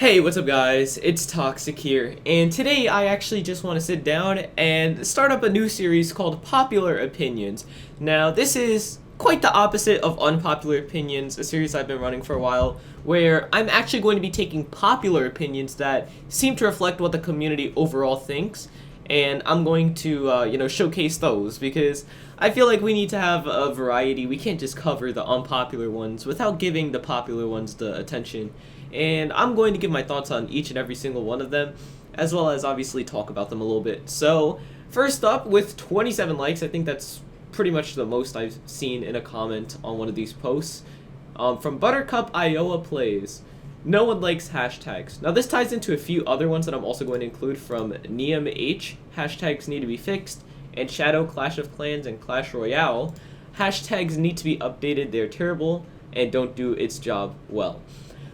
Hey, what's up guys? It's Toxic here, and today I actually just want to sit down and start up a new series called Popular Opinions. Now, this is quite the opposite of Unpopular Opinions, a series I've been running for a while, where I'm actually going to be taking popular opinions that seem to reflect what the community overall thinks, and I'm going to, showcase those, because I feel like we need to have a variety. We can't just cover the unpopular ones without giving the popular ones the attention. And I'm going to give my thoughts on each and every single one of them, as well as obviously talk about them a little bit. So, first up, with 27 likes, I think that's pretty much the most I've seen in a comment on one of these posts. From Buttercup Iowa Plays. No one likes hashtags. Now this ties into a few other ones that I'm also going to include from Neum H. Hashtags need to be fixed. And Shadow, Clash of Clans, and Clash Royale. Hashtags need to be updated. They're terrible and don't do its job well.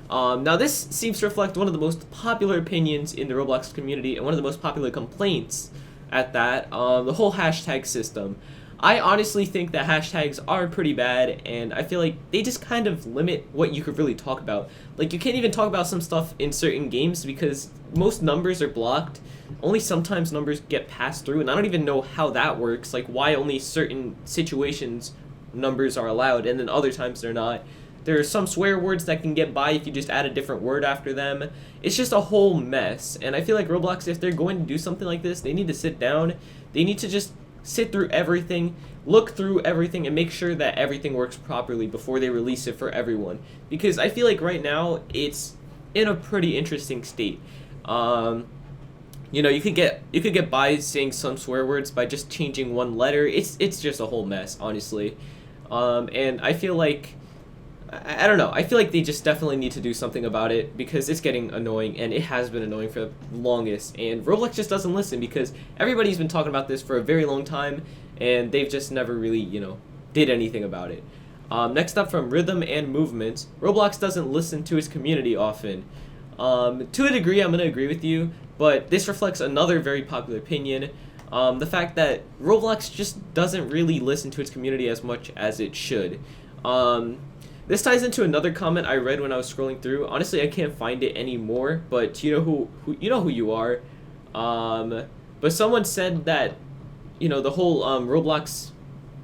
Now this seems to reflect one of the most popular opinions in the Roblox community and one of the most popular complaints at that, the whole hashtag system. I honestly think that hashtags are pretty bad, and I feel like they just kind of limit what you could really talk about. Like, you can't even talk about some stuff in certain games because most numbers are blocked. Only sometimes numbers get passed through, and I don't even know how that works, like why only certain situations numbers are allowed and then other times they're not. There are some swear words that can get by if you just add a different word after them. It's just a whole mess. And I feel like Roblox, if they're going to do something like this, they need to sit down. They need to just sit through everything, look through everything, and make sure that everything works properly before they release it for everyone. Because I feel like right now, it's in a pretty interesting state. You could get by saying some swear words by just changing one letter. It's just a whole mess, honestly. And I feel like I don't know. I feel like they just definitely need to do something about it because it's getting annoying, and it has been annoying for the longest. And Roblox just doesn't listen because everybody's been talking about this for a very long time, and they've just never really, did anything about it. Next up, from Rhythm and Movement, Roblox doesn't listen to its community often. To a degree, I'm going to agree with you, but this reflects another very popular opinion. The fact that Roblox just doesn't really listen to its community as much as it should. This ties into another comment I read when I was scrolling through. Honestly, I can't find it anymore, but you know who you are. But someone said that, the whole Roblox,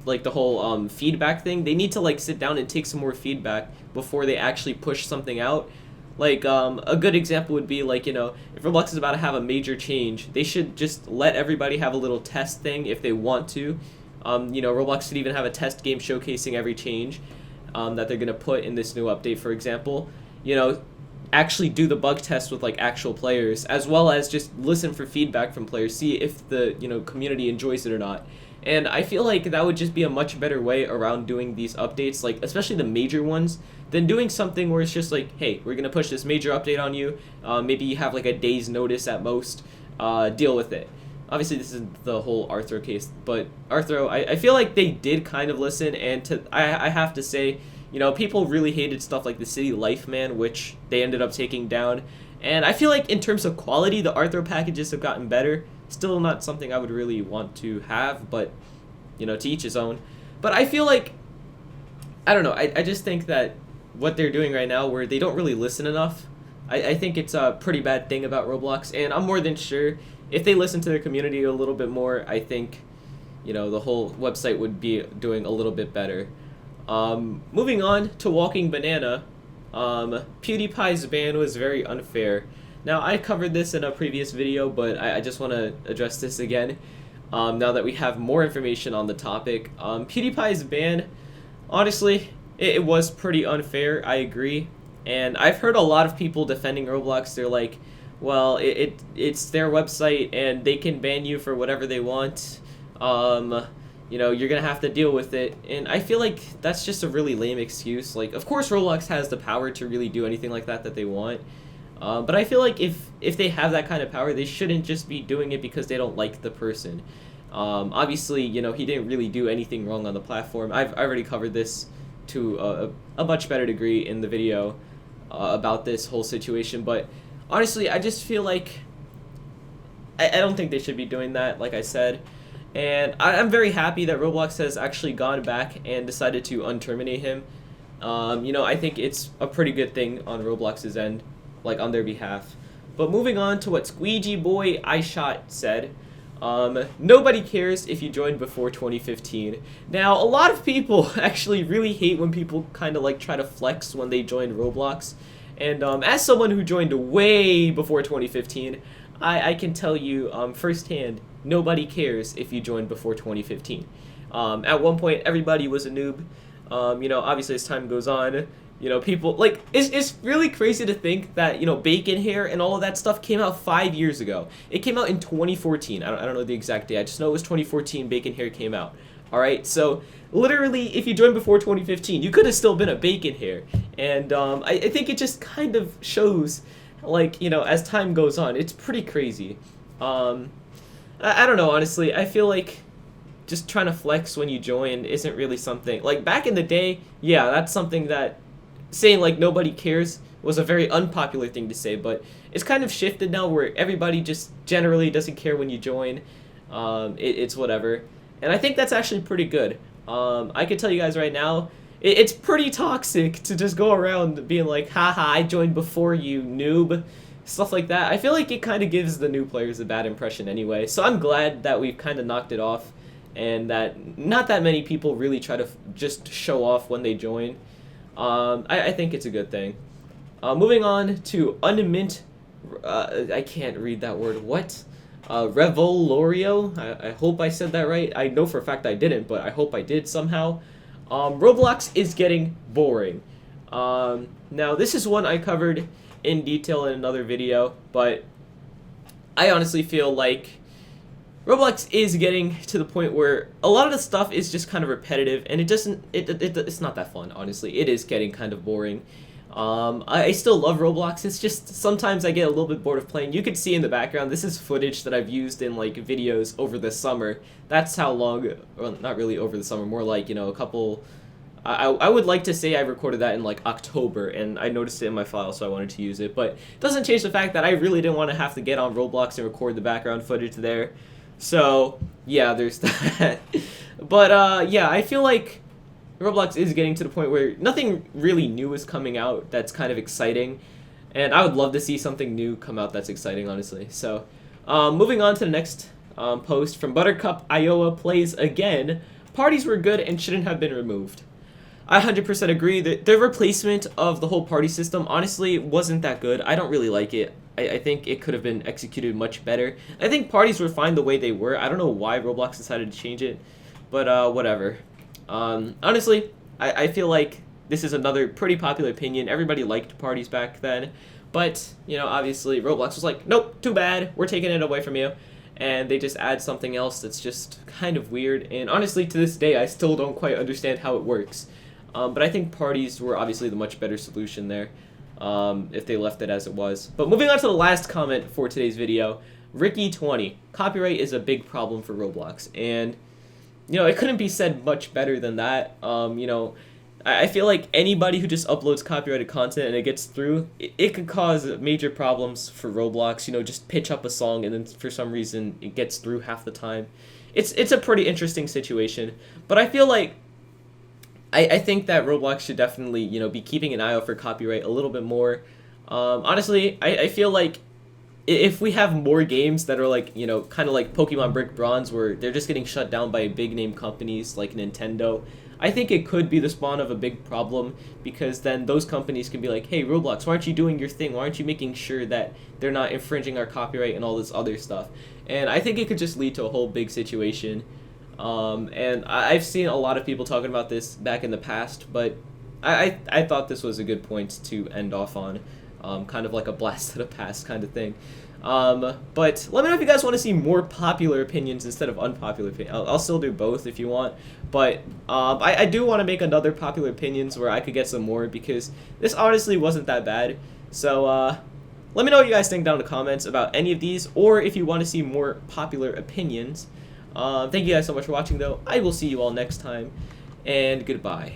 like the whole feedback thing, they need to like sit down and take some more feedback before they actually push something out. Like, a good example would be like, if Roblox is about to have a major change, they should just let everybody have a little test thing if they want to. Roblox should even have a test game showcasing every change. That they're going to put in this new update, for example. Actually do the bug test with like actual players, as well as just listen for feedback from players, see if the community enjoys it or not. And I feel like that would just be a much better way around doing these updates, like especially the major ones, than doing something where it's just like, hey, we're going to push this major update on you, maybe you have like a day's notice at most, deal with it. Obviously, this is the whole Arthro case, but Arthro, I feel like they did kind of listen, and I have to say, people really hated stuff like the City Life Man, which they ended up taking down, and I feel like in terms of quality, the Arthro packages have gotten better. Still not something I would really want to have, but, to each his own. But I feel like, I don't know, I just think that what they're doing right now, where they don't really listen enough, I think it's a pretty bad thing about Roblox, and I'm more than sure if they listen to their community a little bit more, I think, the whole website would be doing a little bit better. Moving on to Walking Banana, PewDiePie's ban was very unfair. Now, I covered this in a previous video, but I just want to address this again, now that we have more information on the topic. PewDiePie's ban, honestly, it was pretty unfair, I agree. And I've heard a lot of people defending Roblox. They're like, well, it's their website and they can ban you for whatever they want. You're gonna have to deal with it. And I feel like that's just a really lame excuse. Like, of course Roblox has the power to really do anything like that they want. But I feel like if they have that kind of power, they shouldn't just be doing it because they don't like the person. Obviously, he didn't really do anything wrong on the platform. I've already covered this to a much better degree in the video about this whole situation, but honestly, I just feel like I don't think they should be doing that, like I said. And I'm very happy that Roblox has actually gone back and decided to unterminate him. I think it's a pretty good thing on Roblox's end. like on their behalf. But moving on to what Squeegee Boy iShot said. Nobody cares if you joined before 2015. Now, a lot of people actually really hate when people kind of like try to flex when they joined Roblox. And as someone who joined way before 2015, I can tell you firsthand, nobody cares if you joined before 2015. At one point, everybody was a noob. You know, obviously as time goes on, you know, people, like, it's really crazy to think that, you know, Bacon Hair and all of that stuff came out 5 years ago. It came out in 2014. I don't know the exact day. I just know it was 2014 Bacon Hair came out. Alright, so literally, if you joined before 2015, you could have still been a Bacon Hair. And I think it just kind of shows, like, you know, as time goes on, it's pretty crazy. I don't know, honestly. I feel like just trying to flex when you join isn't really something, like, back in the day, yeah, that's something that saying like nobody cares was a very unpopular thing to say, but it's kind of shifted now where everybody just generally doesn't care when you join. It's whatever, and I think that's actually pretty good. I can tell you guys right now, it's pretty toxic to just go around being like, haha, I joined before you, noob, stuff like that. I feel like it kind of gives the new players a bad impression anyway, so I'm glad that we've kind of knocked it off and that not that many people really try to just show off when they join. I think it's a good thing. Moving on to Unmint, I can't read that word, what? Revolorio, I hope I said that right. I know for a fact I didn't, but I hope I did somehow. Roblox is getting boring. Now this is one I covered in detail in another video, but I honestly feel like Roblox is getting to the point where a lot of the stuff is just kind of repetitive, and it's not that fun, honestly. It is getting kind of boring. I still love Roblox, it's just sometimes I get a little bit bored of playing. You can see in the background, this is footage that I've used in like videos over the summer. That's how long, well, not really over the summer, more like, you know, a couple, I would like to say I recorded that in like October, and I noticed it in my file, so I wanted to use it. But it doesn't change the fact that I really didn't want to have to get on Roblox and record the background footage there. So, yeah, there's that. But, yeah, I feel like Roblox is getting to the point where nothing really new is coming out that's kind of exciting. And I would love to see something new come out that's exciting, honestly. So, moving on to the next post from Buttercup Iowa plays again. Parties were good and shouldn't have been removed. I 100% agree that the replacement of the whole party system, honestly, wasn't that good. I don't really like it. I think it could have been executed much better. I think parties were fine the way they were. I don't know why Roblox decided to change it, but whatever. Honestly, I feel like this is another pretty popular opinion. Everybody liked parties back then, but, you know, obviously Roblox was like, nope, too bad, we're taking it away from you. And they just add something else that's just kind of weird, and honestly, to this day, I still don't quite understand how it works. But I think parties were obviously the much better solution there. If they left it as it was. But moving on to the last comment for today's video, Ricky20. Copyright is a big problem for Roblox, and, you know, it couldn't be said much better than that. You know, I feel like anybody who just uploads copyrighted content and it gets through, it could cause major problems for Roblox. You know, just pitch up a song and then for some reason it gets through half the time. It's a pretty interesting situation, but I feel like I think that Roblox should definitely, you know, be keeping an eye out for copyright a little bit more. Honestly, I feel like if we have more games that are like, you know, kind of like Pokemon Brick Bronze, where they're just getting shut down by big name companies like Nintendo, I think it could be the spawn of a big problem, because then those companies can be like, hey, Roblox, why aren't you doing your thing? Why aren't you making sure that they're not infringing our copyright and all this other stuff? And I think it could just lead to a whole big situation. And I've seen a lot of people talking about this back in the past, but I thought this was a good point to end off on, kind of like a blast to the past kind of thing. But let me know if you guys want to see more popular opinions instead of unpopular opinions. I'll still do both if you want, but I do want to make another popular opinions where I could get some more, because this honestly wasn't that bad. So let me know what you guys think down in the comments about any of these, or if you want to see more popular opinions. Thank you guys so much for watching, though. I will see you all next time, and goodbye.